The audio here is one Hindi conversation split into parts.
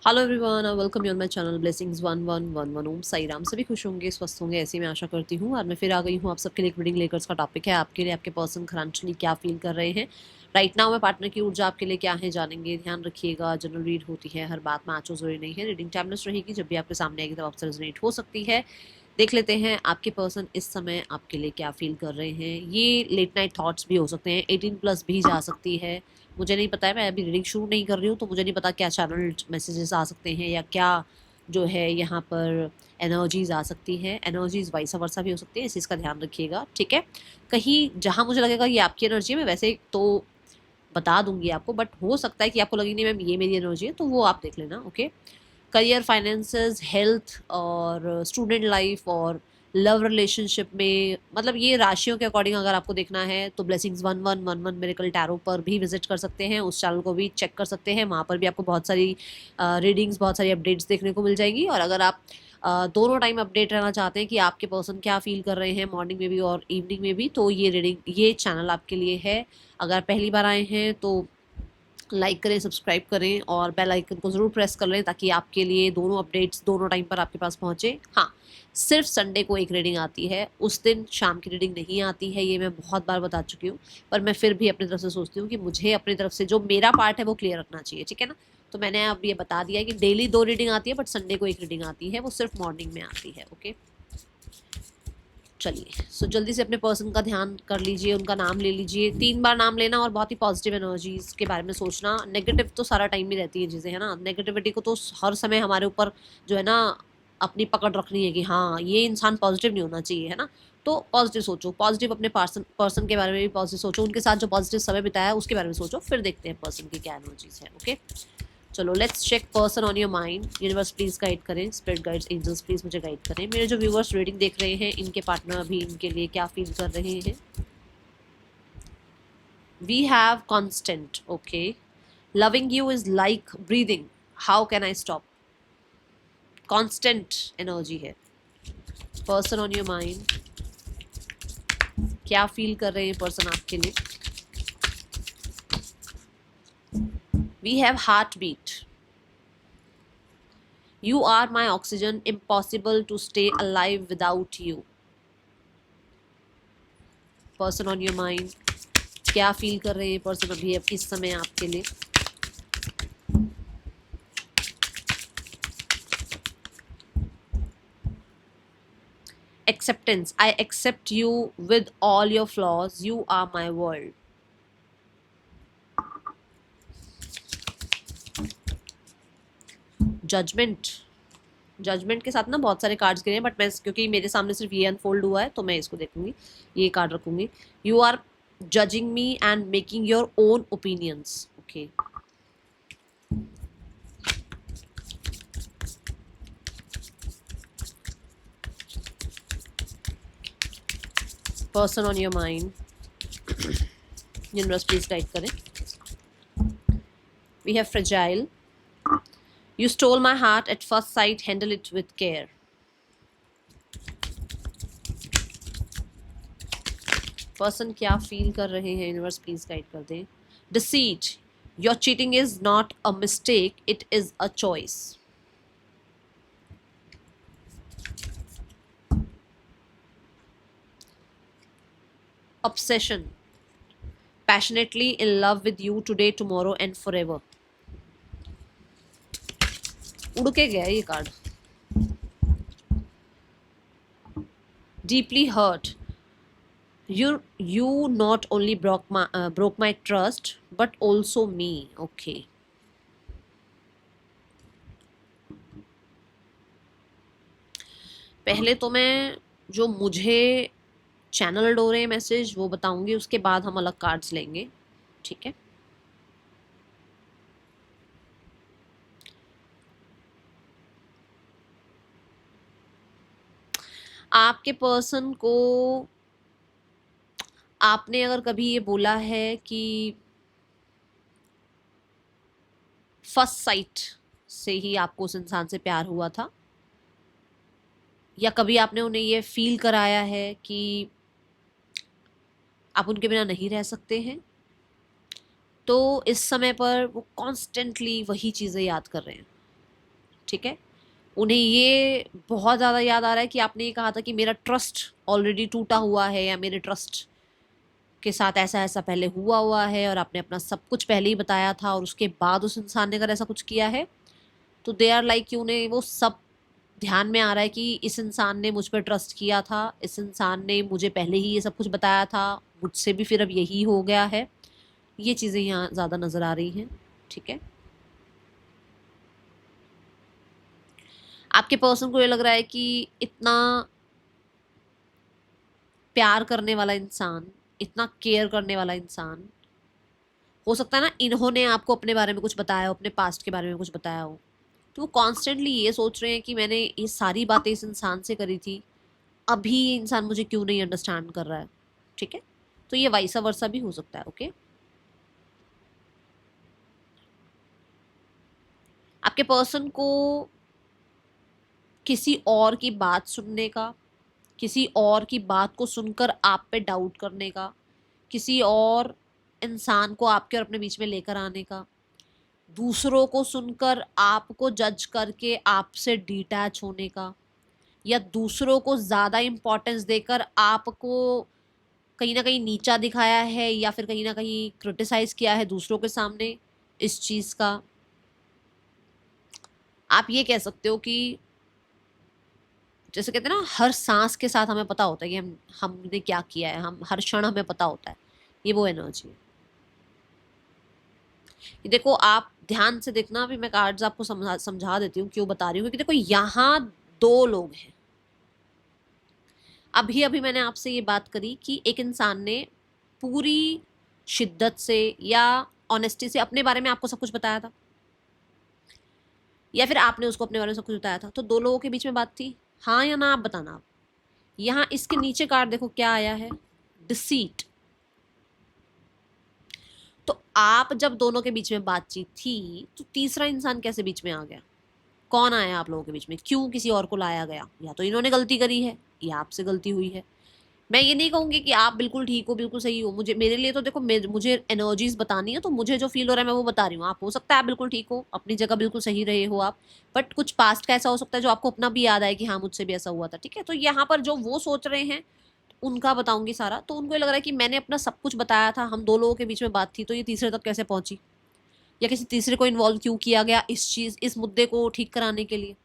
Hello everyone, welcome you on my channel blessings 1111 ओम साई राम। सभी खुश होंगे, स्वस्थ होंगे, ऐसी मैं आशा करती हूँ। और मैं फिर आ गई हूँ आप सबके लिए एक रीडिंग लेकर। का टॉपिक है आपके लिए आपके पर्सन करंटली क्या फील कर रहे हैं राइट नाउ। मैं पार्टनर की ऊर्जा आपके लिए क्या है जानेंगे। ध्यान रखिएगा, जनरल रीड होती है, हर बात में आंचो जरूरी नहीं है। रीडिंग टाइमलेस रहेगी, जब भी आपके सामने आएगी तब आपसे रेजोनेट हो सकती है। देख लेते हैं आपके पर्सन इस समय आपके लिए क्या फील कर रहे हैं। ये लेट नाइट थॉट्स भी हो सकते हैं, 18+ भी जा सकती है। मुझे नहीं पता है, मैं अभी रीडिंग शुरू नहीं कर रही हूँ, तो मुझे नहीं पता क्या चैनल मैसेजेस आ सकते हैं या क्या जो है यहाँ पर एनर्जीज आ सकती हैं। एनर्जीज वाइस वर्सा भी हो सकती है, इस चीज़ का ध्यान रखिएगा, ठीक है। कहीं जहाँ मुझे लगेगा ये आपकी एनर्जी है, मैं वैसे तो बता दूंगी आपको, बट हो सकता है कि आपको लगे नहीं मैम ये मेरी एनर्जी है, तो वो आप देख लेना, ओके। करियर, फाइनेंसेस, हेल्थ और स्टूडेंट लाइफ और लव रिलेशनशिप में, मतलब ये राशियों के अकॉर्डिंग अगर आपको देखना है तो ब्लेसिंग्स 1111 मेरेकल टैरो पर भी विजिट कर सकते हैं, उस चैनल को भी चेक कर सकते हैं। वहाँ पर भी आपको बहुत सारी रीडिंग्स, बहुत सारी अपडेट्स देखने को मिल जाएगी। और अगर आप दोनों टाइम अपडेट रहना चाहते हैं कि आपके पर्सन क्या फील कर रहे हैं मॉर्निंग में भी और इवनिंग में भी, तो ये रीडिंग, ये चैनल आपके लिए है। अगर पहली बार आए हैं तो लाइक करें, सब्सक्राइब करें और बेल आइकन को ज़रूर प्रेस कर लें, ताकि आपके लिए दोनों अपडेट्स दोनों टाइम पर आपके पास पहुँचे। हाँ, सिर्फ संडे को एक रीडिंग आती है, उस दिन शाम की रीडिंग नहीं आती है, ये मैं बहुत बार बता चुकी हूँ। पर मैं फिर भी अपनी तरफ से सोचती हूँ कि मुझे अपनी तरफ से जो मेरा पार्ट है वो क्लियर रखना चाहिए, ठीक है ना। तो मैंने अब ये बता दिया कि डेली 2 रीडिंग आती है, बट संडे को एक रीडिंग आती है, वो सिर्फ मॉर्निंग में आती है, ओके। चलिए, सो जल्दी से अपने पर्सन का ध्यान कर लीजिए, उनका नाम ले लीजिए, 3 बार नाम लेना और बहुत ही पॉजिटिव एनर्जीज के बारे में सोचना। नेगेटिव तो सारा टाइम ही रहती है चीज़ें, है ना। नेगेटिविटी को तो हर समय हमारे ऊपर जो है ना अपनी पकड़ रखनी है कि हाँ ये इंसान पॉजिटिव नहीं होना चाहिए, है ना। तो पॉजिटिव सोचो, पॉजिटिव अपने पर्सन के बारे में भी पॉजिटिव सोचो, उनके साथ जो पॉजिटिव समय बिताया है उसके बारे में सोचो, फिर देखते हैं पर्सन की क्या एनर्जीज है, ओके। चलो let's check person on your mind. Universe please guide करें, स्पिरिट गाइड्स, एंजल्स प्लीज मुझे गाइड करें। मेरे जो व्यूवर्स रीडिंग देख रहे हैं, इनके पार्टनर अभी इनके लिए क्या फील कर रहे हैं। We have constant, okay. Loving you is like breathing, how can I stop. Constant energy है। पर्सन ऑन योर माइंड क्या फील कर रहे हैं पर्सन आपके लिए। We have heartbeat, you are my oxygen, impossible to stay alive without you. Person on your mind क्या फील कर रहे हैं पर्सन अभी अब इस समय आपके लिए। Acceptance, I accept you with all your flaws, you are my world. Judgement, judgement के साथ ना बहुत सारे कार्ड्स गिरे हैं, बट मैं क्योंकि मेरे सामने सिर्फ ये अनफोल्ड हुआ है तो मैं इसको देखूंगी, ये कार्ड रखूंगी। You are judging me and making your own opinions, okay. Person on your mind, universe please guide करें। We have fragile, you stole my heart at first sight, handle it with care. Person क्या फील कर रहे हैं, यूनिवर्स प्लीज गाइड कर दें। Deceit, your cheating is not a mistake, it is a choice. obsession, passionately in love with you today, tomorrow and forever. उड़ के गया ये card. deeply hurt, you not only broke my trust but also me, okay. पहले तो मैं जो मुझे चैनल डोरे मैसेज वो बताऊंगी, उसके बाद हम अलग कार्ड्स लेंगे, ठीक है। आपके पर्सन को आपने अगर कभी ये बोला है कि फर्स्ट साइट से ही आपको उस इंसान से प्यार हुआ था, या कभी आपने उन्हें ये फील कराया है कि आप उनके बिना नहीं रह सकते हैं, तो इस समय पर वो कॉन्स्टेंटली वही चीज़ें याद कर रहे हैं। ठीक है। उन्हें ये बहुत ज़्यादा याद आ रहा है कि आपने ये कहा था कि मेरा ट्रस्ट ऑलरेडी टूटा हुआ है, या मेरे ट्रस्ट के साथ ऐसा ऐसा पहले हुआ हुआ है, और आपने अपना सब कुछ पहले ही बताया था, और उसके बाद उस इंसान ने अगर ऐसा कुछ किया है तो दे आर लाइक कि उन्हें वो सब ध्यान में आ रहा है कि इस इंसान ने मुझ पर ट्रस्ट किया था, इस इंसान ने मुझे पहले ही ये सब कुछ बताया था, मुझसे भी फिर अब यही हो गया है। ये चीज़ें यहाँ ज़्यादा नज़र आ रही हैं। ठीक है। आपके पर्सन को ये लग रहा है कि इतना प्यार करने वाला इंसान, इतना केयर करने वाला इंसान, हो सकता है ना इन्होंने आपको अपने बारे में कुछ बताया हो, अपने पास्ट के बारे में कुछ बताया हो, तो वो कॉन्स्टेंटली ये सोच रहे हैं कि मैंने ये सारी बातें इस इंसान से करी थी, अभी ये इंसान मुझे क्यों नहीं अंडरस्टैंड कर रहा है। ठीक है। तो ये वाइसा वर्सा भी हो सकता है। ओके। आपके पर्सन को किसी और की बात सुनने का, किसी और की बात को सुनकर आप पे डाउट करने का, किसी और इंसान को आपके और अपने बीच में लेकर आने का, दूसरों को सुनकर आपको जज करके आपसे डिटैच होने का, या दूसरों को ज़्यादा इम्पोर्टेंस देकर आपको कहीं ना कहीं नीचा दिखाया है, या फिर कहीं ना कहीं क्रिटिसाइज किया है दूसरों के सामने इस चीज़ का। आप ये कह सकते हो कि जैसे कहते हैं ना, हर सांस के साथ हमें पता होता है कि हमने क्या किया है, हम हर क्षण हमें पता होता है। ये वो एनर्जी है। ये देखो, आप ध्यान से देखना, अभी मैं कार्ड्स आपको समझा समझा देती हूँ क्यों बता रही हूँ, क्योंकि देखो यहाँ दो लोग हैं। अभी अभी मैंने आपसे ये बात करी कि एक इंसान ने पूरी शिद्दत से या ऑनेस्टी से अपने बारे में आपको सब कुछ बताया था, या फिर आपने उसको अपने बारे में सब कुछ बताया था, तो दो लोगों के बीच में बात थी। हाँ या ना, आप बताना। आप यहाँ इसके नीचे कार्ड देखो क्या आया है, डिसीट। तो आप जब दोनों के बीच में बातचीत थी, तो तीसरा इंसान कैसे बीच में आ गया? कौन आया आप लोगों के बीच में? क्यों किसी और को लाया गया? या तो इन्होंने गलती करी है, या आपसे गलती हुई है। मैं ये नहीं कहूंगी कि आप बिल्कुल ठीक हो, बिल्कुल सही हो। मुझे, मेरे लिए तो देखो, मुझे एनर्जीज बतानी है, तो मुझे जो फील हो रहा है मैं वो बता रही हूँ। आप, हो सकता है आप बिल्कुल ठीक हो, अपनी जगह बिल्कुल सही रहे हो आप, बट कुछ पास्ट का ऐसा हो सकता है जो आपको अपना भी याद आए कि हाँ मुझसे भी ऐसा हुआ था। ठीक है। तो यहाँ पर जो वो सोच रहे हैं उनका बताऊंगी सारा। तो उनको ये लग रहा है कि मैंने अपना सब कुछ बताया था, हम दो लोगों के बीच में बात थी, तो ये तीसरे तक कैसे पहुंची, या किसी तीसरे को इन्वॉल्व क्यों किया गया इस मुद्दे को ठीक कराने के लिए।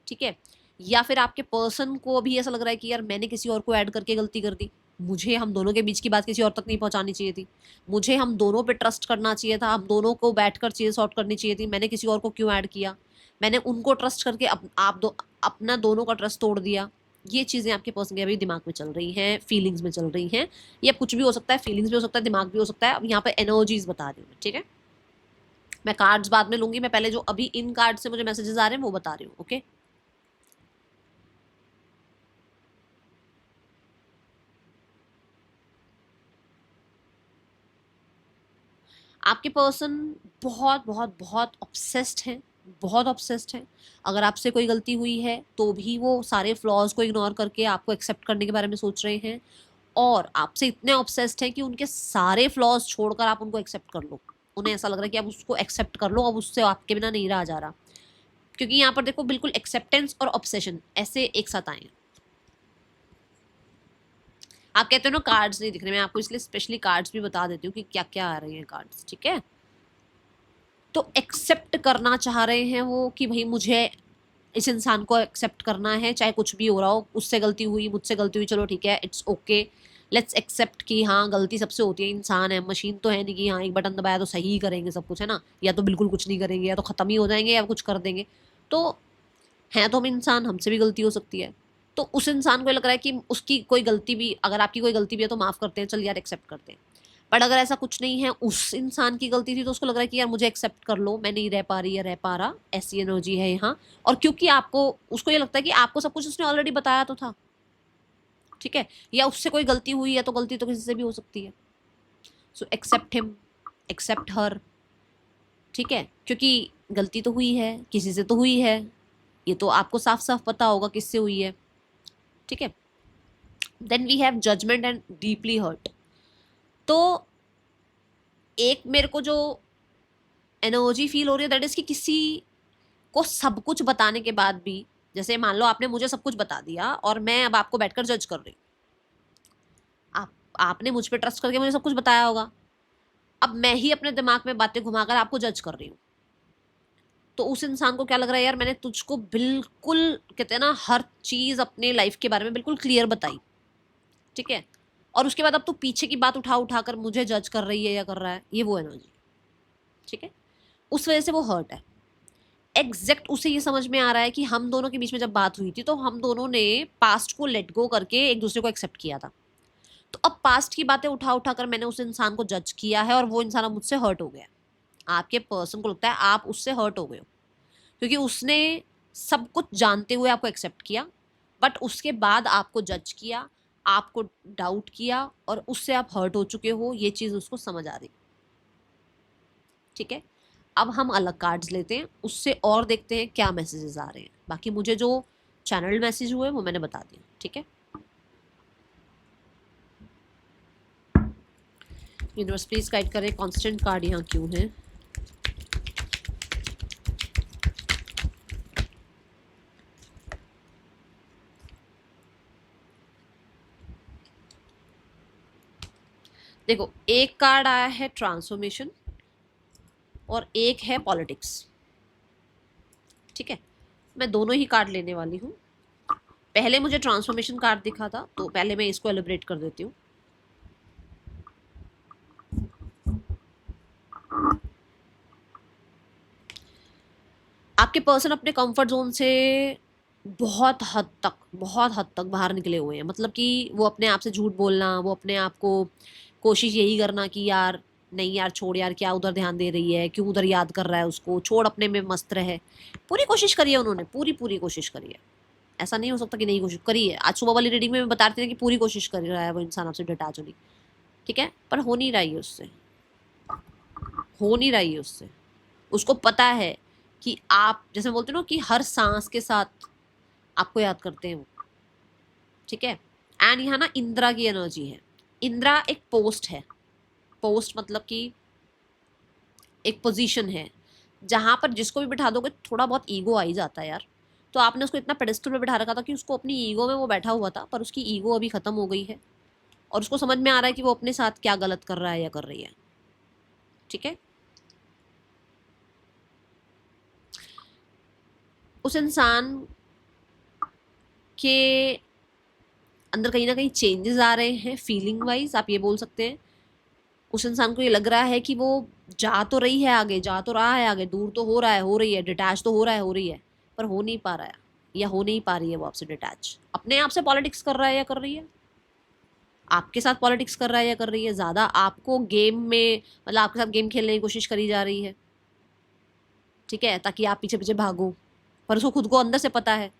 ठीक है। या फिर आपके पर्सन को भी ऐसा लग रहा है कि यार मैंने किसी और को ऐड करके गलती कर दी, मुझे हम दोनों के बीच की बात किसी और तक नहीं पहुंचानी चाहिए थी, मुझे हम दोनों पे ट्रस्ट करना चाहिए था, हम दोनों को बैठकर चीजें सॉर्ट करनी चाहिए थी, मैंने किसी और को क्यों ऐड किया, मैंने उनको ट्रस्ट करके अपना दोनों का ट्रस्ट तोड़ दिया। ये चीजें आपके पर्सन के अभी दिमाग में चल रही हैं, फीलिंग्स में चल रही हैं। ये कुछ भी हो सकता है, फीलिंग्स भी हो सकता है, दिमाग भी हो सकता है। अब यहाँ पे एनर्जीज बता रही हूँ। ठीक है। मैं कार्ड्स बाद में लूंगी, मैं पहले जो अभी इन कार्ड से मुझे मैसेजेस आ रहे हैं वो बता रही हूँ। ओके। आपके पर्सन बहुत बहुत बहुत ऑब्सेस्ड हैं, बहुत ऑब्सेस्ड हैं। अगर आपसे कोई गलती हुई है तो भी वो सारे फ्लॉज को इग्नोर करके आपको एक्सेप्ट करने के बारे में सोच रहे हैं, और आपसे इतने ऑब्सेस्ड हैं कि उनके सारे फ्लॉज छोड़कर आप उनको एक्सेप्ट कर लो। उन्हें ऐसा लग रहा है कि आप उसको एक्सेप्ट कर लो, अब उससे आपके बिना नहीं रहा जा रहा। क्योंकि यहाँ पर देखो, बिल्कुल एक्सेप्टेंस और ऑब्सेशन ऐसे एक साथ आए हैं। आप कहते हो ना कार्ड्स नहीं दिख रहे, मैं आपको इसलिए स्पेशली कार्ड्स भी बता देती हूँ कि क्या क्या आ रही हैं कार्ड्स। ठीक है। तो एक्सेप्ट करना चाह रहे हैं वो कि भाई मुझे इस इंसान को एक्सेप्ट करना है, चाहे कुछ भी हो रहा हो, उससे गलती हुई, मुझसे गलती हुई, चलो ठीक है, इट्स ओके, लेट्स एक्सेप्ट कि हाँ गलती सबसे होती है, इंसान है, मशीन तो है नहीं कि हाँ एक बटन दबाया तो सही करेंगे सब कुछ, है ना। या तो बिल्कुल कुछ नहीं करेंगे, या तो खत्म ही हो जाएंगे, या कुछ कर देंगे। तो हैं तो हम इंसान, हमसे भी गलती हो सकती है। तो उस इंसान को लग रहा है कि उसकी कोई गलती भी, अगर आपकी कोई गलती भी है तो माफ़ करते हैं, चल यार एक्सेप्ट करते हैं। बट अगर ऐसा कुछ नहीं है, उस इंसान की गलती थी, तो उसको लग रहा है कि यार मुझे एक्सेप्ट कर लो, मैं नहीं रह पा रही या रह पा रहा, ऐसी एनर्जी है यहाँ। और क्योंकि आपको, उसको ये लगता है कि आपको सब कुछ उसने ऑलरेडी बताया तो था। ठीक है। या उससे कोई गलती हुई है तो गलती तो किसी से भी हो सकती है। सो एक्सेप्ट हिम, एक्सेप्ट हर। ठीक है। क्योंकि गलती तो हुई है, किसी से तो हुई है, ये तो आपको साफ साफ पता होगा किससे हुई है। ठीक है। Then we have judgement and deeply hurt. तो एक मेरे को जो एनर्जी फील हो रही है दैट इज कि किसी आपको सब कुछ बताने के बाद भी, जैसे मान लो आपने मुझे सब कुछ बता दिया और मैं अब आपको बैठकर जज कर रही हूँ, आप आपने मुझ पे ट्रस्ट करके मुझे सब कुछ बताया होगा, अब मैं ही अपने दिमाग में बातें घुमाकर आपको जज कर रही हूँ, तो उस इंसान को क्या लग रहा है, यार मैंने तुझको बिल्कुल, कहते हैं ना, हर चीज अपने लाइफ के बारे में बिल्कुल क्लियर बताई, ठीक है, और उसके बाद अब तू पीछे की बात उठा उठा कर मुझे जज कर रही है या कर रहा है, ये वो एनर्जी, ठीक है, उस वजह से वो हर्ट है। एग्जैक्ट उसे ये समझ में आ रहा है कि हम दोनों के बीच में जब बात हुई थी तो हम दोनों ने पास्ट को लेट गो करके एक दूसरे को एक्सेप्ट किया था, तो अब पास्ट की बातें उठा उठा कर मैंने उस इंसान को जज किया है और वो इंसान अब मुझसे हर्ट हो गया। आपके पर्सन को लगता है आप उससे हर्ट हो गए हो, क्योंकि उसने सब कुछ जानते हुए आपको एक्सेप्ट किया, बट उसके बाद आपको जज किया, आपको डाउट किया और उससे आप हर्ट हो चुके हो, ये चीज़ उसको समझ आ रही, ठीक है। अब हम अलग कार्ड्स लेते हैं, उससे और देखते हैं क्या मैसेजेस आ रहे हैं। बाकी मुझे जो चैनल मैसेज हुए वो मैंने बता दिया, ठीक है। यूनिवर्स प्लीज गाइड करें, कांस्टेंट कार्ड यहाँ क्यों है। देखो, एक कार्ड आया है ट्रांसफॉर्मेशन और एक है पॉलिटिक्स, ठीक है। मैं दोनों ही कार्ड लेने वाली हूँ। पहले मुझे ट्रांसफॉर्मेशन कार्ड दिखा था, तो पहले मैं इसको एलिब्रेट कर देती हूँ। आपके पर्सन अपने कंफर्ट जोन से बहुत हद तक बाहर निकले हुए हैं, मतलब कि वो अपने आप से झूठ बोलना, वो अपने आप को कोशिश यही करना कि यार नहीं यार छोड़ यार, क्या उधर ध्यान दे रही है, क्यों उधर याद कर रहा है उसको, छोड़, अपने में मस्त रहे। पूरी कोशिश करी है उन्होंने, पूरी पूरी कोशिश करी है, ऐसा नहीं हो सकता कि नहीं कोशिश करी है। आज सुबह वाली रीडिंग में मैं बता रही थी कि पूरी कोशिश कर रहा है वो इंसान आपसे डिटैच होने, ठीक है, पर हो नहीं रही है उससे, हो नहीं रही है उससे। उसको पता है कि आप, जैसे बोलते हो ना कि हर सांस के साथ आपको याद करते हैं वो, ठीक है। एंड यहाँ ना इंदिरा की एनर्जी है। इंदिरा एक पोस्ट है, पोस्ट मतलब कि एक पोजीशन है जहां पर जिसको भी बिठा दोगे थोड़ा बहुत ईगो आ ही जाता है यार। तो आपने उसको इतना पेडेस्टल पे बिठा रखा था कि उसको अपनी ईगो में वो बैठा हुआ था, पर उसकी ईगो अभी खत्म हो गई है और उसको समझ में आ रहा है कि वो अपने साथ क्या गलत कर रहा है या कर रही है, ठीक है। उस इंसान के अंदर कहीं ना कहीं चेंजेस आ रहे हैं फीलिंग वाइज, आप ये बोल सकते हैं। उस इंसान को ये लग रहा है कि वो जा तो रही है आगे, जा तो रहा है आगे, दूर तो हो रहा है, हो रही है, डिटैच तो हो रहा है, हो रही है, पर हो नहीं पा रहा है या हो नहीं पा रही है वो आपसे डिटैच। अपने आप से पॉलिटिक्स कर रहा है या कर रही है, आपके साथ पॉलिटिक्स कर रहा है या कर रही है, ज़्यादा आपको गेम में, मतलब आपके साथ गेम खेलने की कोशिश करी जा रही है, ठीक है, ताकि आप पीछे पीछे भागो, पर उसको खुद को अंदर से पता है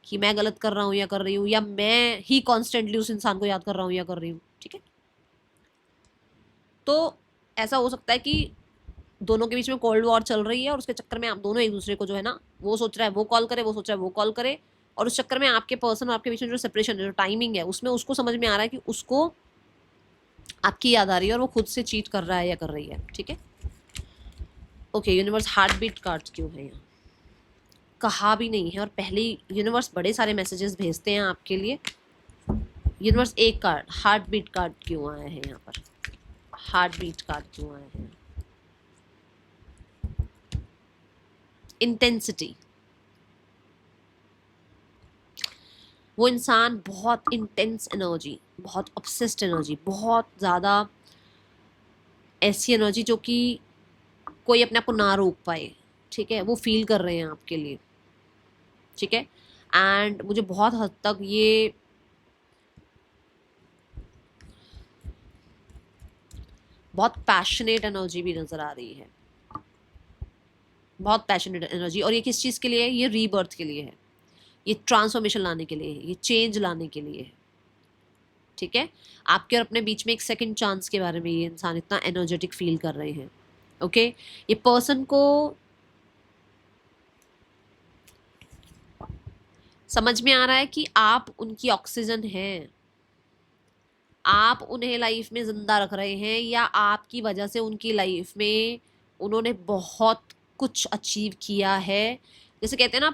कि मैं गलत कर रहा हूँ या कर रही हूँ, या मैं ही कॉन्स्टेंटली उस इंसान को याद कर रहा हूँ या कर रही हूँ, ठीक है। तो ऐसा हो सकता है कि दोनों के बीच में कोल्ड वॉर चल रही है और उसके चक्कर में आप दोनों एक दूसरे को जो है ना, वो सोच रहा है वो कॉल करे, वो सोच रहा है वो कॉल करे, और उस चक्कर में आपके पर्सन और आपके बीच में जो सेपरेशन है, जो टाइमिंग है, उसमें उसको समझ में आ रहा है कि उसको आपकी याद आ रही है और वो खुद से चीट कर रहा है या कर रही है, ठीक है। Okay, universe heartbeat card क्यों है यहाँ, कहा भी नहीं है और पहले यूनिवर्स बड़े सारे मैसेजेस भेजते हैं आपके लिए। यूनिवर्स एक कार्ड हार्ट बीट कार्ड क्यों आया है यहाँ पर, हार्ट बीट कार्ड क्यों आया है। इंटेंसिटी, वो इंसान बहुत इंटेंस एनर्जी, बहुत ऑब्सेस्ड एनर्जी, बहुत ज़्यादा ऐसी एनर्जी जो कि कोई अपने आप को ना रोक पाए, ठीक है, वो फील कर रहे हैं आपके लिए, ठीक है। एंड मुझे बहुत हद तक ये बहुत पैशनेट एनर्जी भी नज़र आ रही है, बहुत पैशनेट एनर्जी। और ये किस चीज़ के लिए है, ये रीबर्थ के लिए है, ये ट्रांसफॉर्मेशन लाने के लिए है, ये चेंज लाने के लिए है, ठीक है। आपके और अपने बीच में एक सेकंड चांस के बारे में ये इंसान इतना एनर्जेटिक फील कर रहे हैं, ओके। ये पर्सन को समझ में आ रहा है कि आप उनकी ऑक्सीजन हैं, आप उन्हें लाइफ में जिंदा रख रहे हैं, या आपकी वजह से उनकी लाइफ में उन्होंने बहुत कुछ अचीव किया है, जैसे कहते हैं ना,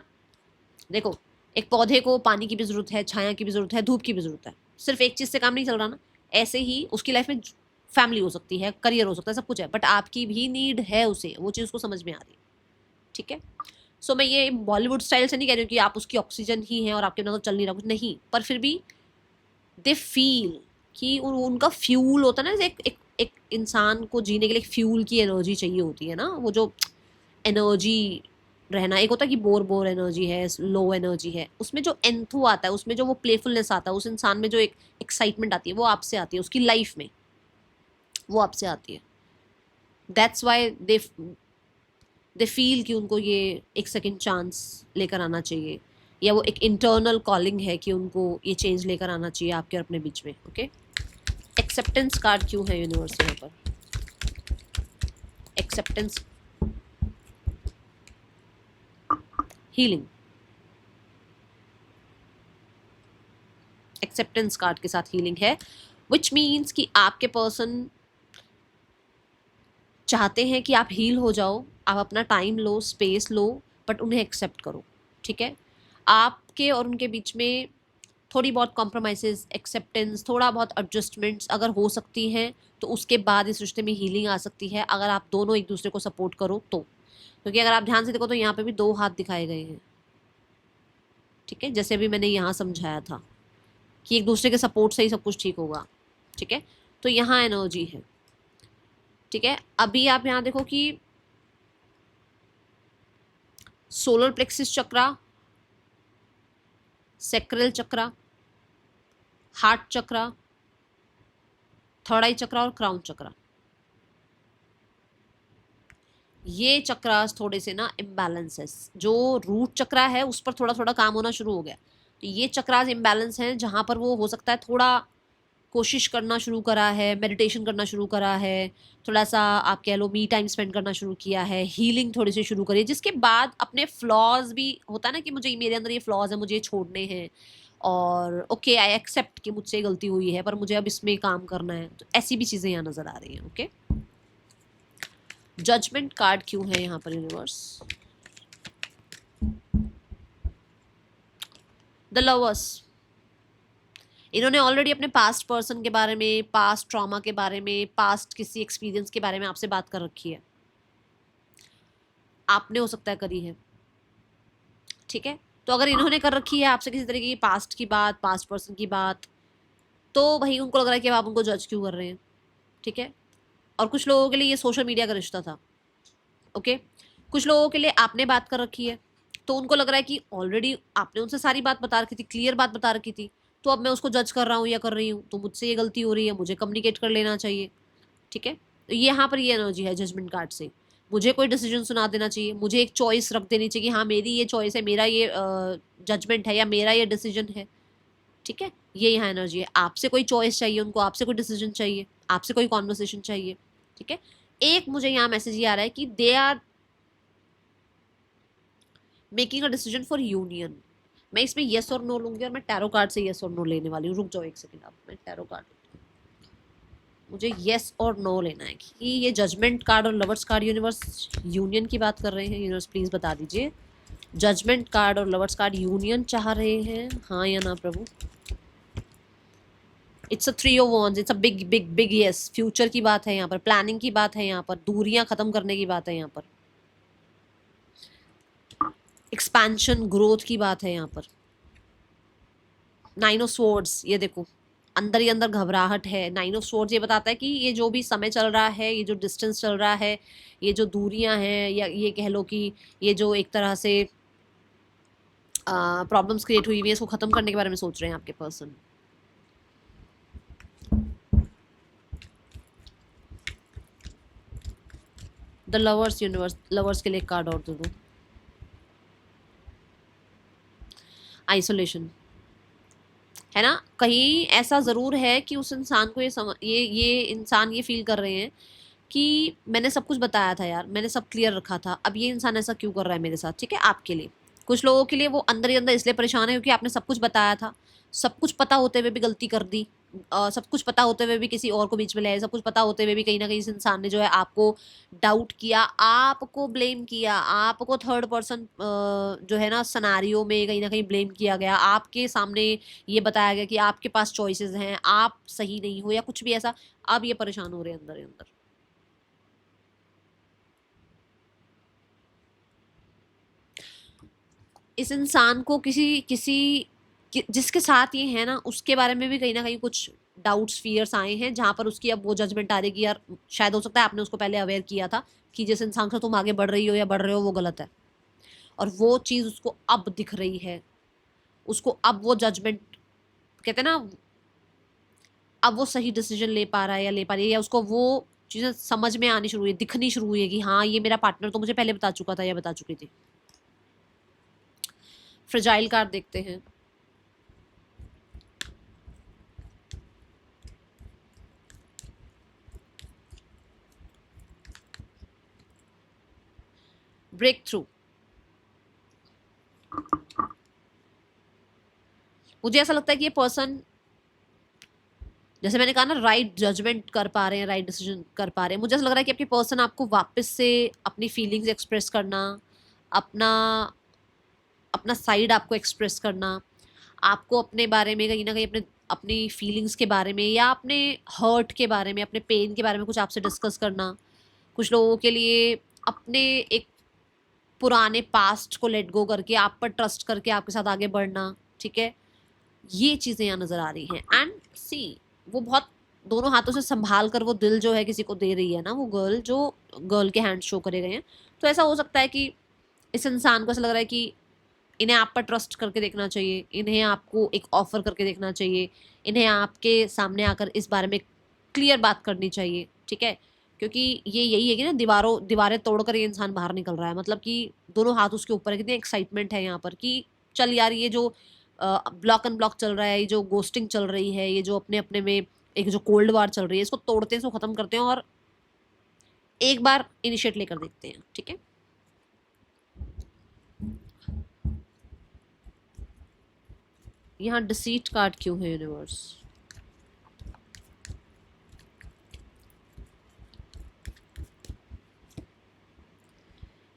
देखो एक पौधे को पानी की भी जरूरत है, छाया की भी जरूरत है, धूप की भी जरूरत है, सिर्फ एक चीज से काम नहीं चल रहा ना। ऐसे ही उसकी लाइफ में फैमिली हो सकती है, करियर हो सकता है, सब कुछ है, बट आपकी भी नीड है उसे, वो चीज उसको समझ में आ रही है, ठीक है। सो मैं ये बॉलीवुड स्टाइल से नहीं कह रही हूँ कि आप उसकी ऑक्सीजन ही हैं और आपके बिना तो चल नहीं रहा कुछ, नहीं, पर फिर भी दे फील कि उनका फ्यूल होता है ना, एक इंसान को जीने के लिए फ्यूल की एनर्जी चाहिए होती है ना, वो जो एनर्जी रहना, एक होता है कि बोर बोर एनर्जी है, लो एनर्जी है, उसमें जो एंथू आता है, उसमें जो वो प्लेफुलनेस आता है, उस इंसान में जो एक एक्साइटमेंट आती है, वो आपसे आती है, उसकी लाइफ में वो आपसे आती है। दैट्स वाई दे फील कि उनको ये एक सेकेंड चांस लेकर आना चाहिए, या वो एक इंटरनल कॉलिंग है कि उनको ये चेंज लेकर आना चाहिए आपके और अपने बीच में। ओके, एक्सेप्टेंस कार्ड क्यों है यूनिवर्स यहाँ पर? एक्सेप्टेंस, हीलिंग, एक्सेप्टेंस कार्ड के साथ हीलिंग है, विच मीन्स कि आपके पर्सन चाहते हैं कि आप हील हो जाओ, आप अपना time low, space low, but उन्हें एक्सेप्ट करो, ठीक है। आपके और उनके बीच में थोड़ी बहुत कॉम्प्रोमाइज़ेस, एक्सेप्टेंस, थोड़ा बहुत एडजस्टमेंट्स अगर हो सकती हैं, तो उसके बाद इस रिश्ते में हीलिंग आ सकती है, अगर आप दोनों एक दूसरे को सपोर्ट करो तो। क्योंकि अगर आप ध्यान से देखो तो यहाँ पे भी 2 हाथ दिखाए गए हैं, ठीक है, जैसे अभी मैंने यहाँ समझाया था कि एक दूसरे के सपोर्ट से ही सब कुछ ठीक होगा, ठीक है। तो यहाँ एनर्जी है, ठीक है। अभी आप यहाँ देखो कि सोलर प्लेक्सिस चक्रा, सेक्रल चक्रा, हार्ट चक्रा, थर्ड आई चक्रा और क्राउन चक्रा, ये चक्रास थोड़े से ना इम्बैलेंस है। जो रूट चक्रा है उस पर थोड़ा थोड़ा काम होना शुरू हो गया, तो ये चक्रास इम्बैलेंस हैं, जहाँ पर वो हो सकता है थोड़ा कोशिश करना शुरू करा है, मेडिटेशन करना शुरू करा है, थोड़ा सा आप कह लो मी टाइम स्पेंड करना शुरू किया है, हीलिंग थोड़ी सी शुरू करी है, जिसके बाद अपने फ्लॉज भी होता है ना कि मुझे मेरे अंदर ये फ्लॉज है, मुझे ये छोड़ने हैं, और ओके आई एक्सेप्ट कि मुझसे गलती हुई है, पर मुझे अब इसमें काम करना है, तो ऐसी भी चीज़ें यहाँ नज़र आ रही हैं। ओके, जजमेंट कार्ड क्यों है यहाँ पर यूनिवर्स? द लवर्स, इन्होंने ऑलरेडी अपने पास्ट पर्सन के बारे में, पास्ट ट्रॉमा के बारे में, पास्ट किसी एक्सपीरियंस के बारे में आपसे बात कर रखी है, आपने हो सकता है करी है, ठीक है। तो अगर इन्होंने कर रखी है आपसे किसी तरीके की पास्ट की बात, पास्ट पर्सन की बात, तो भाई उनको लग रहा है कि आप उनको जज क्यों कर रहे हैं, ठीक है। और कुछ लोगों के लिए ये सोशल मीडिया का रिश्ता था, ओके। कुछ लोगों के लिए आपने बात कर रखी है, तो उनको लग रहा है कि ऑलरेडी आपने उनसे सारी बात बता रखी थी, क्लियर बात बता रखी थी, तो अब मैं उसको जज कर रहा हूँ या कर रही हूँ, तो मुझसे ये गलती हो रही है, मुझे कम्युनिकेट कर लेना चाहिए, ठीक है। तो यहाँ पर ये एनर्जी है जजमेंट कार्ड से, मुझे कोई डिसीजन सुना देना चाहिए, मुझे एक चॉइस रख देनी चाहिए कि हाँ मेरी ये चॉइस है, मेरा ये जजमेंट है या मेरा ये डिसीजन है, ठीक है। ये यहाँ एनर्जी है, आपसे कोई चॉइस चाहिए उनको, आपसे कोई डिसीजन चाहिए, आपसे कोई कॉन्वर्सेशन चाहिए, ठीक है। एक मुझे यहाँ मैसेज ये आ रहा है कि they are making a decision for union. मैं इसमें येस और नो लूंगी, और मैं टैरो कार्ड से येस और नो लेने वाली हूँ। रुक जाओ एक सेकंड, आप मैं टैरो कार्ड, मुझे येस और नो लेना है कि ये जजमेंट कार्ड और लवर्स कार्ड यूनिवर्स यूनियन की बात कर रहे हैं। यूनिवर्स प्लीज बता दीजिए, जजमेंट कार्ड और लवर्स कार्ड यूनियन चाह रहे हैं, हाँ या ना प्रभु? It's a 3 of wands, it's a big big big yes. Future की बात है यहाँ पर, प्लानिंग की बात है यहाँ पर, दूरियां खत्म करने की बात है यहाँ पर, एक्सपेंशन ग्रोथ की बात है यहाँ पर। 9 ऑफ स्वॉर्ड्स, ये देखो अंदर ही अंदर घबराहट है। 9 ऑफ स्वॉर्ड्स ये बताता है कि ये जो भी समय चल रहा है, ये जो डिस्टेंस चल रहा है, ये जो दूरियां हैं, या ये कह लो कि ये जो एक तरह से प्रॉब्लम्स क्रिएट हुई हुई है, इसको खत्म करने के बारे में सोच रहे हैं आपके person. The lovers universe, lovers के लिए कार्ड और दे दो। आइसोलेशन है ना, कहीं ऐसा ज़रूर है कि उस इंसान को ये इंसान ये फील कर रहे हैं कि मैंने सब कुछ बताया था यार, मैंने सब क्लियर रखा था, अब ये इंसान ऐसा क्यों कर रहा है मेरे साथ, ठीक है। आपके लिए, कुछ लोगों के लिए वो अंदर ही अंदर इसलिए परेशान है क्योंकि आपने सब कुछ बताया था, सब कुछ पता होते हुए भी गलती कर दी, सब कुछ पता होते हुए भी किसी और को बीच में ले आए, सब कुछ पता होते हुए भी कहीं ना कहीं इस इंसान ने जो है आपको डाउट किया, आपको ब्लेम किया, आपको थर्ड पर्सन जो है ना सिनेरियो में कहीं ना कहीं ब्लेम किया गया, आपके सामने ये बताया गया कि आपके पास चॉइसेस हैं, आप सही नहीं हो या कुछ भी ऐसा, आप ये परेशान हो रहे हैं अंदर ही अंदर। इस इंसान को किसी किसी जिसके साथ ये है ना उसके बारे में भी कहीं ना कहीं कुछ डाउट्स फियर्स आए हैं, जहां पर उसकी अब वो जजमेंट आ रही है कि यार शायद हो सकता है आपने उसको पहले अवेयर किया था कि जिस इंसान से तुम आगे बढ़ रही हो या बढ़ रहे हो वो गलत है, और वो चीज उसको अब दिख रही है, उसको अब वो जजमेंट, कहते हैं ना, अब वो सही डिसीजन ले पा रहा है या ले पा रही है, या उसको वो चीजें समझ में आनी शुरू हुई है, दिखनी शुरू हुई है कि हाँ ये मेरा पार्टनर तो मुझे पहले बता चुका था या बता चुकी थी। फ्रेजाइल कार्ड देखते हैं। Breakthrough. मुझे ऐसा लगता है कि ये पर्सन, जैसे मैंने कहा ना, राइट जजमेंट कर पा रहे हैं, राइट डिसीजन कर पा रहे हैं। मुझे ऐसा लग रहा है कि आपके पर्सन आपको वापस से अपनी फीलिंग्स एक्सप्रेस करना, अपना अपना साइड आपको एक्सप्रेस करना, आपको अपने बारे में कहीं ना कहीं अपने अपनी फीलिंग्स के बारे में या अपने हर्ट के बारे में, अपने पेन के बारे में कुछ आपसे डिस्कस करना। कुछ लोगों के लिए अपने एक पुराने पास्ट को लेट गो करके आप पर ट्रस्ट करके आपके साथ आगे बढ़ना, ठीक है, ये चीजें यहाँ नजर आ रही हैं। एंड सी, वो बहुत दोनों हाथों से संभाल कर वो दिल जो है किसी को दे रही है ना, वो गर्ल जो गर्ल के हैंड शो करे गए हैं। तो ऐसा हो सकता है कि इस इंसान को ऐसा लग रहा है कि इन्हें आप पर ट्रस्ट करके देखना चाहिए, इन्हें आपको एक ऑफर करके देखना चाहिए, इन्हें आपके सामने आकर इस बारे में क्लियर बात करनी चाहिए, ठीक है, क्योंकि ये यही है कि ना दीवारें तोड़कर ये इंसान बाहर निकल रहा है, मतलब कि दोनों हाथ उसके ऊपर है, कितनी एक्साइटमेंट है यहाँ पर कि चल यार ये जो ब्लॉक एंड ब्लॉक चल रहा है, ये जो गोस्टिंग चल रही है, ये जो अपने अपने में एक जो कोल्ड वार चल रही है, इसको तोड़ते हैं, इसको खत्म करते हैं और एक बार इनिशिएट लेकर देखते हैं, ठीक है। यहाँ डिसीट कार्ड क्यों है यूनिवर्स?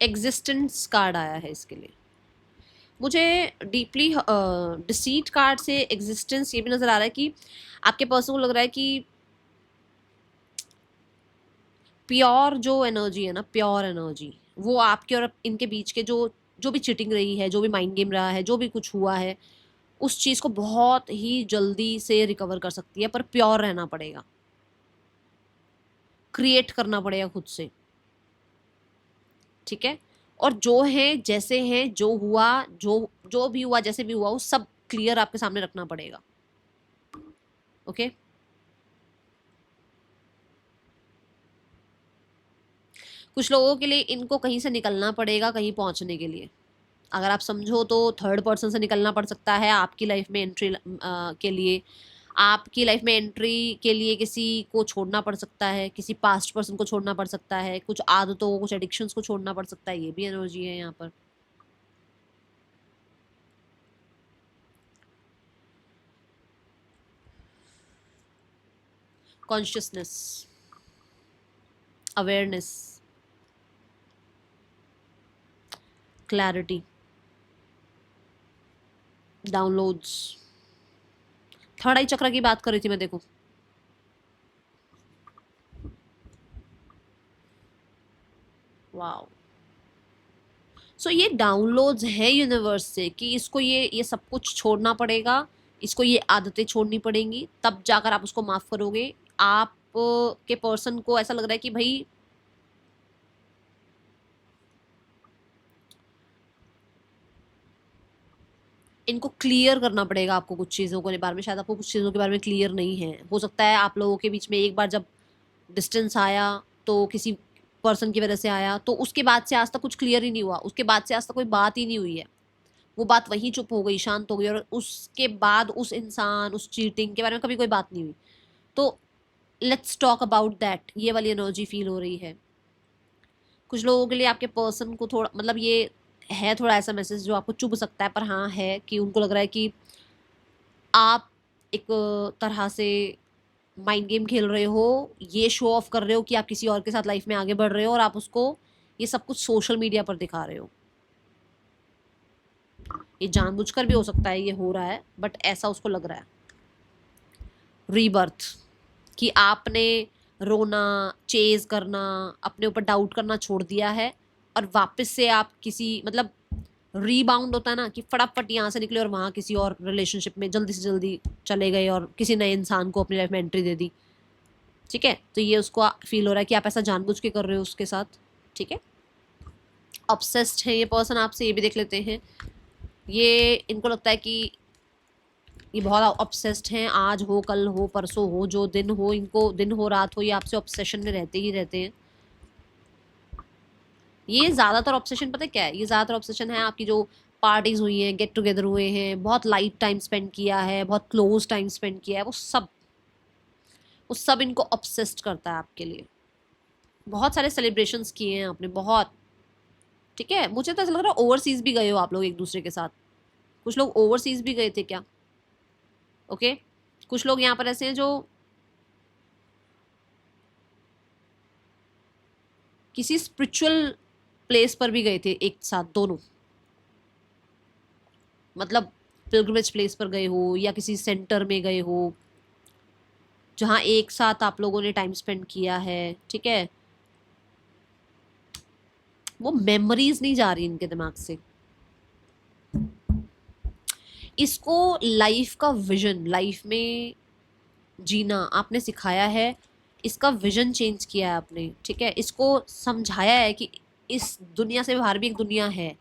एग्जिस्टेंस कार्ड आया है इसके लिए। मुझे डीपली डिसीट कार्ड से एग्जिस्टेंस ये भी नजर आ रहा है कि आपके पर्सन को लग रहा है कि प्योर जो एनर्जी है ना, प्योर एनर्जी, वो आपके और इनके बीच के जो जो भी चिटिंग रही है, जो भी माइंड गेम रहा है, जो भी कुछ हुआ है, उस चीज को बहुत ही जल्दी से रिकवर कर सकती है, पर प्योर रहना पड़ेगा, क्रिएट करना पड़ेगा खुद से, ठीक है। और जो है जैसे है, जो हुआ, जो जो भी हुआ, जैसे भी हुआ, वो सब क्लियर आपके सामने रखना पड़ेगा, ओके। कुछ लोगों के लिए इनको कहीं से निकलना पड़ेगा कहीं पहुंचने के लिए। अगर आप समझो तो थर्ड पर्सन से निकलना पड़ सकता है आपकी लाइफ में एंट्री के लिए, आपकी लाइफ में एंट्री के लिए किसी को छोड़ना पड़ सकता है, किसी पास्ट पर्सन को छोड़ना पड़ सकता है, कुछ आदतों, कुछ एडिक्शंस को छोड़ना पड़ सकता है, ये भी एनर्जी है यहाँ पर। Consciousness, awareness, clarity, downloads. Third eye chakra की बात कर रही थी मैं, देखो। वाओ। सो ये डाउनलोड्स है यूनिवर्स से कि इसको ये सब कुछ छोड़ना पड़ेगा, इसको ये आदतें छोड़नी पड़ेंगी, तब जाकर आप उसको माफ करोगे। आप के पर्सन को ऐसा लग रहा है कि भाई इनको क्लियर करना पड़ेगा, आपको कुछ चीज़ों के बारे में, शायद आपको कुछ चीज़ों के बारे में क्लियर नहीं है। हो सकता है आप लोगों के बीच में एक बार जब डिस्टेंस आया तो किसी पर्सन की वजह से आया, तो उसके बाद से आज तक कुछ क्लियर ही नहीं हुआ, उसके बाद से आज तक कोई बात ही नहीं हुई है, वो बात वहीं चुप हो गई, शांत हो गई, और उसके बाद उस इंसान, उस चीटिंग के बारे में कभी कोई बात नहीं हुई। तो लेट्स टॉक अबाउट दैट, ये वाली एनर्जी फील हो रही है। कुछ लोगों के लिए आपके पर्सन को थोड़ा, मतलब ये है थोड़ा ऐसा मैसेज जो आपको चुभ सकता है, पर हाँ है कि उनको लग रहा है कि आप एक तरह से माइंड गेम खेल रहे हो, ये शो ऑफ कर रहे हो कि आप किसी और के साथ लाइफ में आगे बढ़ रहे हो, और आप उसको ये सब कुछ सोशल मीडिया पर दिखा रहे हो। ये जानबूझकर भी हो सकता है ये हो रहा है, बट ऐसा उसको लग रहा है। रीबर्थ, कि आपने रोना, चेज करना, अपने ऊपर डाउट करना छोड़ दिया है, और वापस से आप किसी मतलब रीबाउंड होता है ना, कि फटाफट यहाँ से निकले और वहाँ किसी और रिलेशनशिप में जल्दी से जल्दी चले गए और किसी नए इंसान को अपनी लाइफ में एंट्री दे दी। ठीक है, तो ये उसको फील हो रहा है कि आप ऐसा जानबूझ के कर रहे हो उसके साथ। ठीक है, ऑब्सेस्ड है ये पर्सन आपसे, ये भी देख लेते हैं। ये इनको लगता है कि ये बहुत ऑब्सेस्ड हैं, आज हो कल हो परसों हो, जो दिन हो, इनको दिन हो रात हो, ये आपसे ऑब्सेशन में रहते ही रहते हैं। ये ज़्यादातर ऑब्सेशन पता है क्या है, ये ज़्यादातर ऑब्सेशन है आपकी जो पार्टीज हुई हैं, गेट टुगेदर हुए हैं, बहुत लाइट टाइम स्पेंड किया है, बहुत क्लोज टाइम स्पेंड किया है, वो सब इनको ऑब्सेस्ड करता है आपके लिए। बहुत सारे सेलिब्रेशंस किए हैं आपने, बहुत। ठीक है, मुझे तो ऐसा लग रहा है ओवरसीज भी गए हो आप लोग एक दूसरे के साथ। कुछ लोग ओवरसीज भी गए थे क्या? ओके, कुछ लोग यहाँ पर ऐसे हैं जो किसी स्पिरिचुअल प्लेस पर भी गए थे एक साथ दोनों, मतलब पिलग्रिमेज प्लेस पर गए हो या किसी सेंटर में गए हो जहाँ एक साथ आप लोगों ने टाइम स्पेंड किया है। ठीक है, वो मेमोरीज नहीं जा रही इनके दिमाग से। इसको लाइफ का विजन, लाइफ में जीना आपने सिखाया है, इसका विजन चेंज किया है आपने। ठीक है, इसको समझाया है कि इस दुनिया से बाहर भी एक दुनिया है,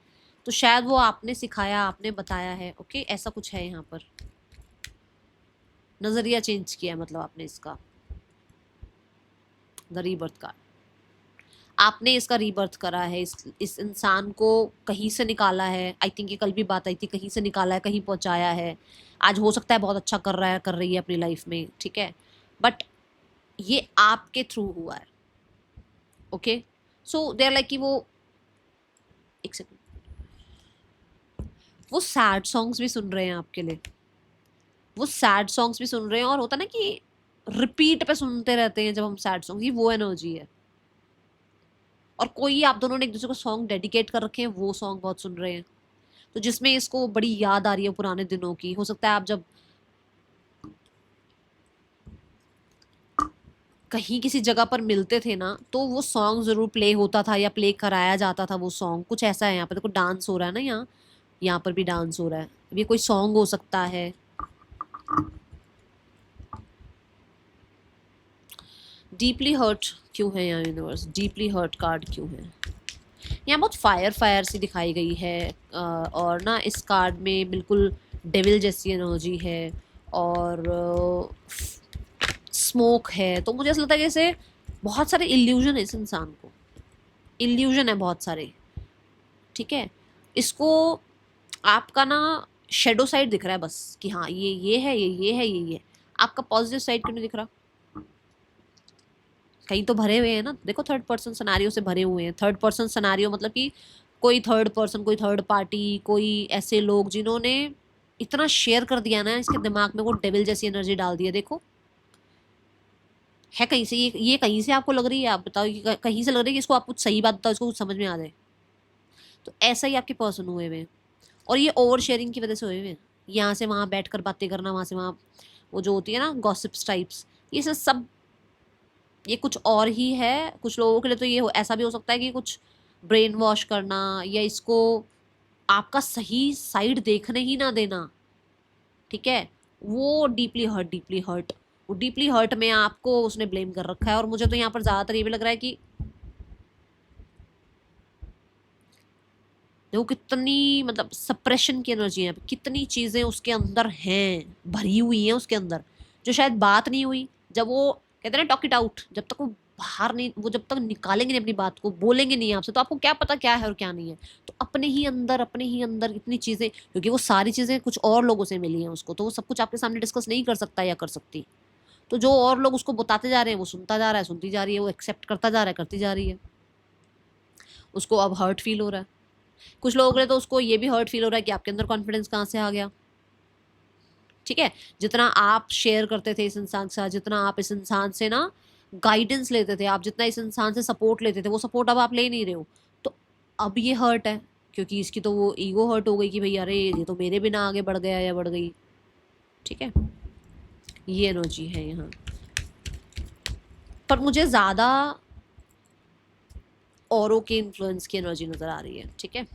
तो शायद वो आपने सिखाया, आपने बताया है। ओके, ऐसा कुछ है यहाँ पर, नजरिया चेंज किया है मतलब आपने इसका। द रीबर्थ का, आपने इसका रीबर्थ करा है, इस इंसान को कहीं से निकाला है। आई थिंक ये कल भी बात आई थी, कहीं से निकाला है, कहीं पहुंचाया है। आज हो सकता है बहुत अच्छा कर रहा है, कर रही है अपनी लाइफ में। ठीक है, बट ये आपके थ्रू हुआ है। Okay, so they are like कि वो, एक सेकंड, वो सैड सॉन्ग्स भी सुन रहे हैं आपके लिए, वो सैड सॉन्ग्स भी सुन रहे हैं, और होता ना कि रिपीट पे सुनते रहते हैं जब हम सैड सॉन्ग, ये वो एनर्जी है। और कोई आप दोनों ने एक दूसरे को सॉन्ग डेडिकेट कर रखे हैं, वो सॉन्ग बहुत सुन रहे हैं, तो जिसमें इसको बड़ी याद आ रही है पुराने दिनों की। हो सकता है आप जब कहीं किसी जगह पर मिलते थे ना, तो वो सॉन्ग जरूर प्ले होता था या प्ले कराया जाता था वो सॉन्ग। कुछ ऐसा है, यहाँ पर देखो डांस हो रहा है ना, यहाँ यहाँ पर भी डांस हो रहा है। ये कोई सॉन्ग हो सकता है। डीपली हर्ट क्यों है यहाँ यूनिवर्स, डीपली हर्ट कार्ड क्यों है यहाँ? बहुत फायर फायर सी दिखाई गई है, और ना इस कार्ड में बिल्कुल डेविल जैसी एनर्जी है, और स्मोक है। तो मुझे ऐसा लगता है जैसे बहुत सारे इल्यूजन है इस इंसान को, इल्यूजन है बहुत सारे। ठीक है, इसको आपका ना शेडो साइड दिख रहा है बस, कि हाँ ये है, ये है, ये है। आपका पॉजिटिव साइड क्यों नहीं दिख रहा? कहीं तो भरे हुए हैं ना, देखो थर्ड पर्सन सिनेरियो से भरे हुए हैं। थर्ड पर्सन सिनेरियो मतलब कि कोई थर्ड पर्सन, कोई थर्ड पार्टी, कोई ऐसे लोग जिन्होंने इतना शेयर कर दिया ना इसके दिमाग में, वो डेविल जैसी एनर्जी डाल दी है। देखो है कहीं से, ये कहीं से आपको लग रही है? आप बताओ, कि कहीं से लग रही है कि इसको आप कुछ सही बात बताओ, इसको कुछ समझ में आ जाए। तो ऐसा ही आपके पर्सन हुए हुए हैं, और ये ओवर शेयरिंग की वजह से हुए हुए हैं। यहाँ से वहाँ बैठ कर बातें करना, वहाँ से वहाँ, वो जो होती है ना गॉसिप्स टाइप्स, ये सब ये कुछ और ही है। कुछ लोगों के लिए तो ये ऐसा भी हो सकता है कि कुछ ब्रेन वॉश करना, या इसको आपका सही साइड देखने ही ना देना। ठीक है, वो डीपली हर्ट, डीपली हर्ट, वो डीपली हर्ट में आपको उसने ब्लेम कर रखा है। और मुझे तो यहाँ पर ज्यादातर ये भी लग रहा है कि देखो कितनी मतलब सप्रेशन की एनर्जी है, कितनी चीजें उसके अंदर हैं, भरी हुई हैं उसके अंदर, जो शायद बात नहीं हुई। जब वो कहते हैं ना टॉक इट आउट, जब तक वो बाहर नहीं, वो जब तक निकालेंगे नहीं अपनी बात को, बोलेंगे नहीं आपसे, तो आपको क्या पता क्या है और क्या नहीं है। तो अपने ही अंदर इतनी चीजें, क्योंकि वो सारी चीजें कुछ और लोगों से मिली हैं उसको, तो वो सब कुछ आपके सामने डिस्कस नहीं कर सकता या कर सकती। तो जो और लोग उसको बताते जा रहे हैं, वो सुनता जा रहा है, सुनती जा रही है, वो एक्सेप्ट करता जा रहा है, करती जा रही है। उसको अब हर्ट फील हो रहा है। कुछ लोगों के लिए तो उसको ये भी हर्ट फील हो रहा है कि आपके अंदर कॉन्फिडेंस कहाँ से आ गया। ठीक है, जितना आप शेयर करते थे इस इंसान के साथ, जितना आप इस इंसान से ना गाइडेंस लेते थे, आप जितना इस इंसान से सपोर्ट लेते थे, वो सपोर्ट अब आप ले नहीं रहे हो, तो अब ये हर्ट है, क्योंकि इसकी तो वो ईगो हर्ट हो गई कि भाई अरे ये तो मेरे बिना आगे बढ़ गया या बढ़ गई। ठीक है, ये एनर्जी है यहाँ पर मुझे ज़्यादा औरों के इन्फ्लुएंस की एनर्जी नज़र आ रही है। ठीक है,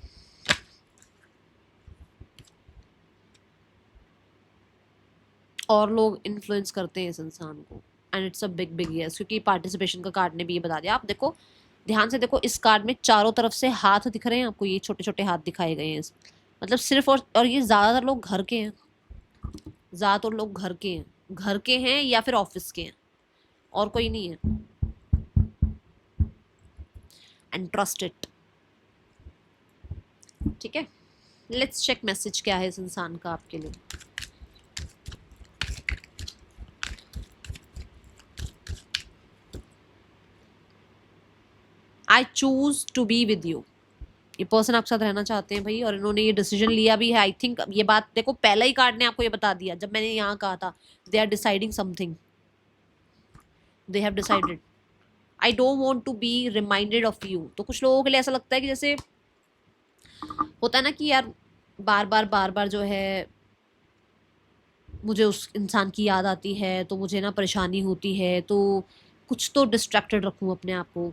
और लोग इन्फ्लुएंस करते हैं इस इंसान को, and it's a big big yes, क्योंकि पार्टिसिपेशन का कार्ड ने भी ये बता दिया। आप देखो, ध्यान से देखो, इस कार्ड में चारों तरफ से हाथ दिख रहे हैं आपको, ये छोटे छोटे हाथ दिखाए गए हैं मतलब सिर्फ और ये ज़्यादातर लोग घर के हैं, ज़्यादातर लोग घर के हैं या फिर ऑफिस के हैं, और कोई नहीं है। And trust it. ठीक है, लेट्स चेक मैसेज क्या है इस इंसान का आपके लिए। I choose to be with you. ये पर्सन आपके साथ रहना चाहते हैं भाई, और इन्होंने ये डिसीजन लिया भी है। आई थिंक ये बात देखो, पहला ही कार्ड ने आपको ये बता दिया जब मैंने यहाँ कहा था, they are deciding something, they have decided. I don't want to be reminded of you. तो कुछ लोगों के लिए ऐसा लगता है कि जैसे होता है ना कि यार बार बार जो है मुझे उस इंसान की याद आती है, तो मुझे ना परेशानी होती है, तो कुछ तो डिस्ट्रैक्टेड रखूँ अपने आप को।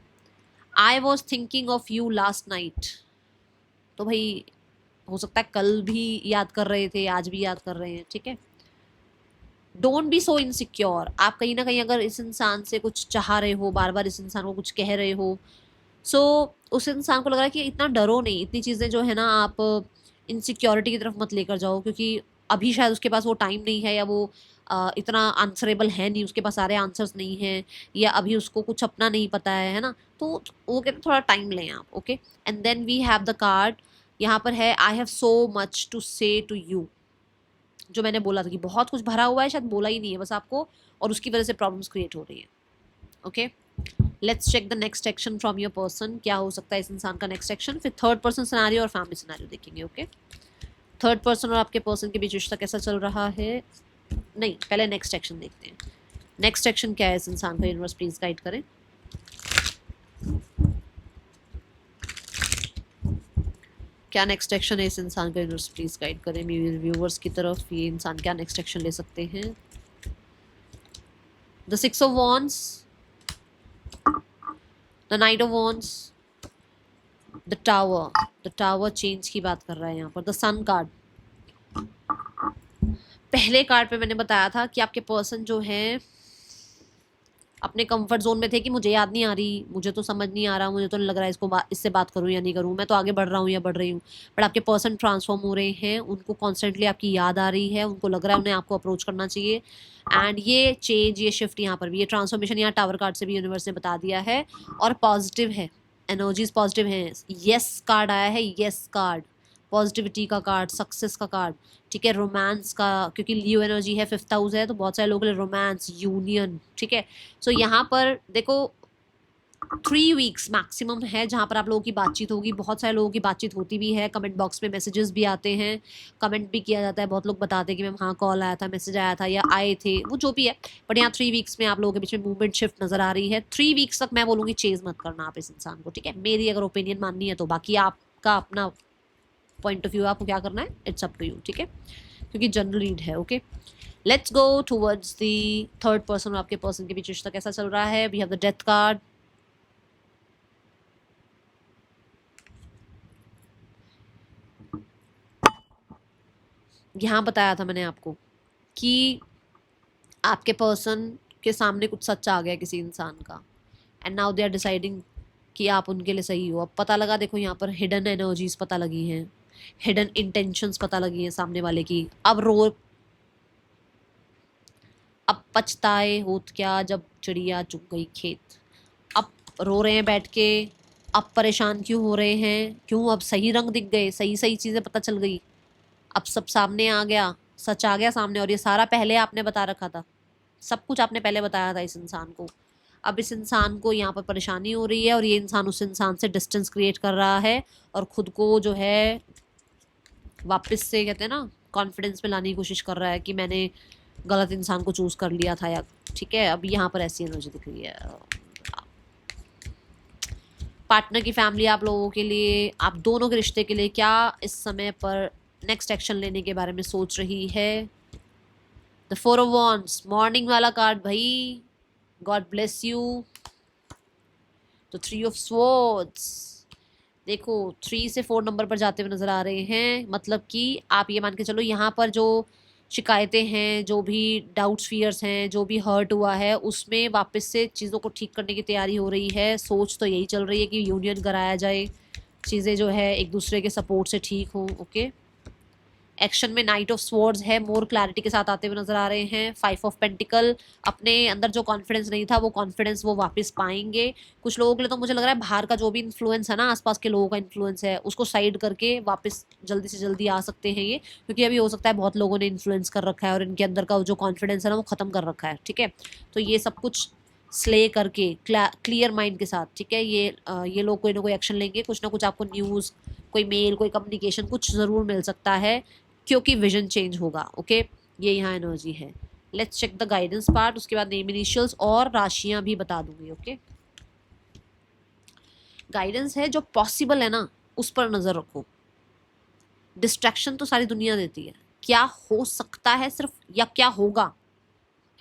I was thinking of you last night. तो भाई हो सकता है कल भी याद कर रहे थे, आज भी याद कर रहे हैं। ठीक है, डोंट बी सो इनसिक्योर। आप कहीं ना कहीं अगर इस इंसान से कुछ चाह रहे हो, बार बार इस इंसान को कुछ कह रहे हो, सो उस इंसान को लग रहा है कि इतना डरो नहीं, इतनी चीज़ें जो है ना आप इनसिक्योरिटी की तरफ मत लेकर जाओ, क्योंकि अभी शायद उसके पास वो टाइम नहीं है, या वो इतना आंसरेबल है नहीं, उसके पास सारे आंसर्स नहीं हैं, या अभी उसको कुछ अपना नहीं पता है ना। तो वो कहते हैं थोड़ा टाइम लें आप। Okay, and then we have the card, यहाँ पर है I have so much to say to you. जो मैंने बोला था कि बहुत कुछ भरा हुआ है, शायद बोला ही नहीं है बस आपको, और उसकी वजह से प्रॉब्लम्स क्रिएट हो रही है। Okay, let's check the next action from your person. क्या हो सकता है इस इंसान का नेक्स्ट एक्शन, फिर थर्ड पर्सन सिनेरियो और फैमिली सिनेरियो देखेंगे। ओके, थर्ड पर्सन और आपके पर्सन के बीच रिश्ता कैसा चल रहा है, नहीं पहले नेक्स्ट एक्शन देखते हैं। नेक्स्ट एक्शन क्या है इस इंसान का, यूनिवर्स प्लीज गाइड करें। क्या नेक्स्ट एक्शन है इस इंसान का, यूनिवर्स प्लीज गाइड करें मेरे व्यूवर्स की तरफ। ये इंसान क्या नेक्स्ट एक्शन ले सकते हैं। The 6 of wands, the night of wands, the tower change की बात कर रहा है यहाँ पर। द सन कार्ड, पहले कार्ड पे मैंने बताया था कि आपके पर्सन जो है अपने कंफर्ट जोन में थे, कि मुझे याद नहीं आ रही, मुझे तो समझ नहीं आ रहा, मुझे तो नहीं लग रहा है इससे बात करूं या नहीं करूं, मैं तो आगे बढ़ रहा हूं या बढ़ रही हूं। बट आपके पर्सन ट्रांसफॉर्म हो रहे हैं, उनको कॉन्स्टेंटली आपकी याद आ रही है, उनको लग रहा है उन्हें आपको अप्रोच करना चाहिए। एंड ये चेंज, ये शिफ्ट यहाँ पर भी, ये ट्रांसफॉर्मेशन यहाँ टावर कार्ड से भी यूनिवर्स ने बता दिया है, और पॉजिटिव है, एनर्जीज पॉजिटिव हैं। यस कार्ड आया है, यस कार्ड, पॉजिटिविटी का कार्ड, सक्सेस का कार्ड। ठीक है, रोमांस का, क्योंकि लियो एनर्जी है, 5th हाउस है, तो बहुत सारे लोगों के लिए रोमांस, यूनियन। ठीक है, सो यहाँ पर देखो 3 वीक्स मैक्सिमम है जहाँ पर आप लोगों की बातचीत होगी। बहुत सारे लोगों की बातचीत होती भी है, कमेंट बॉक्स में मैसेजेस भी आते हैं, कमेंट भी किया जाता है, बहुत लोग बताते हैं कि मैम हाँ कॉल आया था, मैसेज आया था, या आए थे, वो जो भी है। बट यहाँ 3 वीक्स में आप लोगों के बीच में मूवमेंट शिफ्ट नजर आ रही है। 3 वीक्स तक मैं बोलूँगी चेज मत करना आप इस इंसान को। ठीक है, मेरी अगर ओपिनियन माननी है तो, बाकी आपका अपना पॉइंट ऑफ व्यू, आपको क्या करना है, इट्स अप टू यू। ठीक है, क्योंकि जनरल रीड है। Okay, let's go towards the third person और आपके पर्सन के बीच रिश्ता कैसा चल रहा है। We have the death card, यहाँ बताया था मैंने आपको कि आपके पर्सन के सामने कुछ सच आ गया किसी इंसान का, and now they are deciding कि आप उनके लिए सही हो। अब पता लगा, देखो यहाँ पर हिडन एनर्जीज पता लगी हैं, हिडन इंटेंशंस पता लगी हैं सामने वाले की। अब पछताए होत क्या जब चिड़िया चुग गई खेत। अब रो रहे हैं बैठ के, अब परेशान क्यों हो रहे हैं, क्यों, अब सही रंग दिख गए, सही सही चीज़ें पता चल गई, अब सब सामने आ गया, सच आ गया सामने, और ये सारा पहले आपने बता रखा था, सब कुछ आपने पहले बताया था इस इंसान को। अब इस इंसान को यहाँ पर परेशानी हो रही है, और ये इंसान उस इंसान से डिस्टेंस क्रिएट कर रहा है, और खुद को जो है वापस से, कहते हैं ना, कॉन्फिडेंस में लाने की कोशिश कर रहा है कि मैंने गलत इंसान को चूज कर लिया था, या ठीक है। अब यहाँ पर ऐसी एनर्जी दिख रही है। पार्टनर की फैमिली आप लोगों के लिए, आप दोनों के रिश्ते के लिए क्या इस समय पर नेक्स्ट एक्शन लेने के बारे में सोच रही है। द 4 ऑफ वॉन्ड्स, मॉर्निंग वाला कार्ड भाई, गॉड ब्लेस यू। तो 3 ऑफ स्वॉर्ड्स, देखो 3 से 4 नंबर पर जाते हुए नजर आ रहे हैं। मतलब कि आप ये मान के चलो, यहाँ पर जो शिकायतें हैं, जो भी डाउट्स फियर्स हैं, जो भी हर्ट हुआ है, उसमें वापस से चीज़ों को ठीक करने की तैयारी हो रही है। सोच तो यही चल रही है कि यूनियन कराया जाए, चीज़ें जो है एक दूसरे के सपोर्ट से ठीक हों। ओके, एक्शन में नाइट ऑफ स्वॉर्ड्स है, मोर क्लैरिटी के साथ आते हुए नजर आ रहे हैं। 5 ऑफ पेंटिकल, अपने अंदर जो कॉन्फिडेंस नहीं था वो कॉन्फिडेंस वो वापस पाएंगे। कुछ लोगों के लिए तो मुझे लग रहा है बाहर का जो भी इन्फ्लुएंस है ना, आसपास के लोगों का इन्फ्लुएंस है, उसको साइड करके वापस जल्दी से जल्दी आ सकते हैं ये, क्योंकि अभी हो सकता है बहुत लोगों ने इन्फ्लुएंस कर रखा है और इनके अंदर का जो कॉन्फिडेंस है ना वो खत्म कर रखा है। ठीक है, तो ये सब कुछ स्ले करके क्लियर माइंड के साथ, ठीक है, ये लोग कोई ना कोई एक्शन लेंगे। कुछ ना कुछ आपको न्यूज़, कोई मेल, कोई कम्युनिकेशन, कुछ ज़रूर मिल सकता है, क्योंकि विजन चेंज होगा। ओके, ये यहाँ एनर्जी है। Let's check the guidance part, उसके बाद नेम इनिशियल्स और राशियां भी बता दूंगी। ओके, गाइडेंस है जो पॉसिबल है ना उस पर नजर रखो। डिस्ट्रैक्शन तो सारी दुनिया देती है, क्या हो सकता है सिर्फ, या क्या होगा,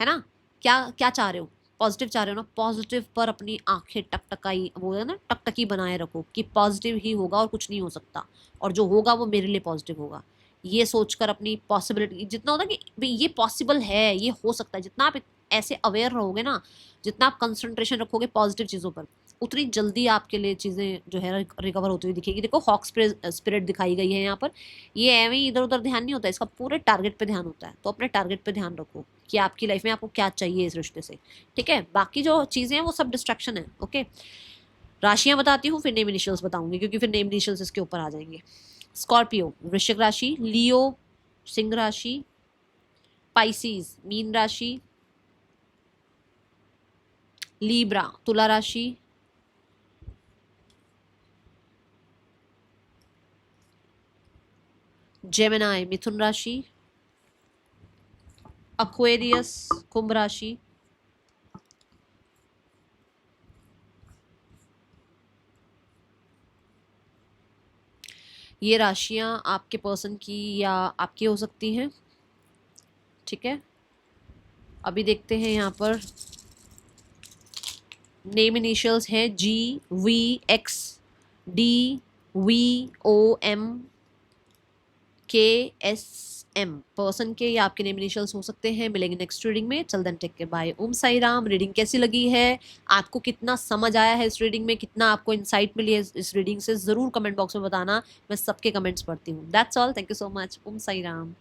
है ना। क्या क्या चाह रहे हो, पॉजिटिव चाह रहे हो ना, पॉजिटिव पर अपनी आंखें टकटकाई, वो है ना, टकटकी बनाए रखो कि पॉजिटिव ही होगा और कुछ नहीं हो सकता, और जो होगा वो मेरे लिए पॉजिटिव होगा। ये सोचकर अपनी पॉसिबिलिटी, जितना होता है कि भाई ये पॉसिबल है, ये हो सकता है, जितना आप ऐसे अवेयर रहोगे ना, जितना आप कंसंट्रेशन रखोगे पॉजिटिव चीज़ों पर, उतनी जल्दी आपके लिए चीज़ें जो है रिकवर होती हुई दिखेगी। देखो हॉक स्पिरिट दिखाई गई है यहाँ पर, ये एवं ही इधर उधर ध्यान नहीं होता, इसका पूरे टारगेट पे ध्यान होता है। तो अपने टारगेट पे ध्यान रखो कि आपकी लाइफ में आपको क्या चाहिए इस रिश्ते से। ठीक है, बाकी जो चीज़ें हैं वो सब डिस्ट्रैक्शन है। ओके, राशियां बताती हूँ, फिर नेम इनिशियल्स बताऊंगी, क्योंकि फिर नेम इनिशियल्स इसके ऊपर आ जाएंगे। स्कॉर्पियो वृश्चिक राशि, लियो सिंह राशि, पाइसीज मीन राशि, लीब्रा तुला राशि, जेमिनाई मिथुन राशि, एक्वेरियस कुंभ राशि, ये राशियां आपके पर्सन की या आपकी हो सकती हैं। ठीक है, अभी देखते हैं यहाँ पर नेम इनिशियल्स हैं GVXDWOM KSM। पर्सन के या आपके नेम इनिशियल्स हो सकते हैं। मिलेंगे नेक्स्ट रीडिंग में, चल देन टेक के बाय। ओम साई राम। रीडिंग कैसी लगी है, आपको कितना समझ आया है इस रीडिंग में, कितना आपको इंसाइट मिली है इस रीडिंग से, जरूर कमेंट बॉक्स में बताना, मैं सबके कमेंट्स पढ़ती हूँ। That's all, thank you so much. Om Sai Ram.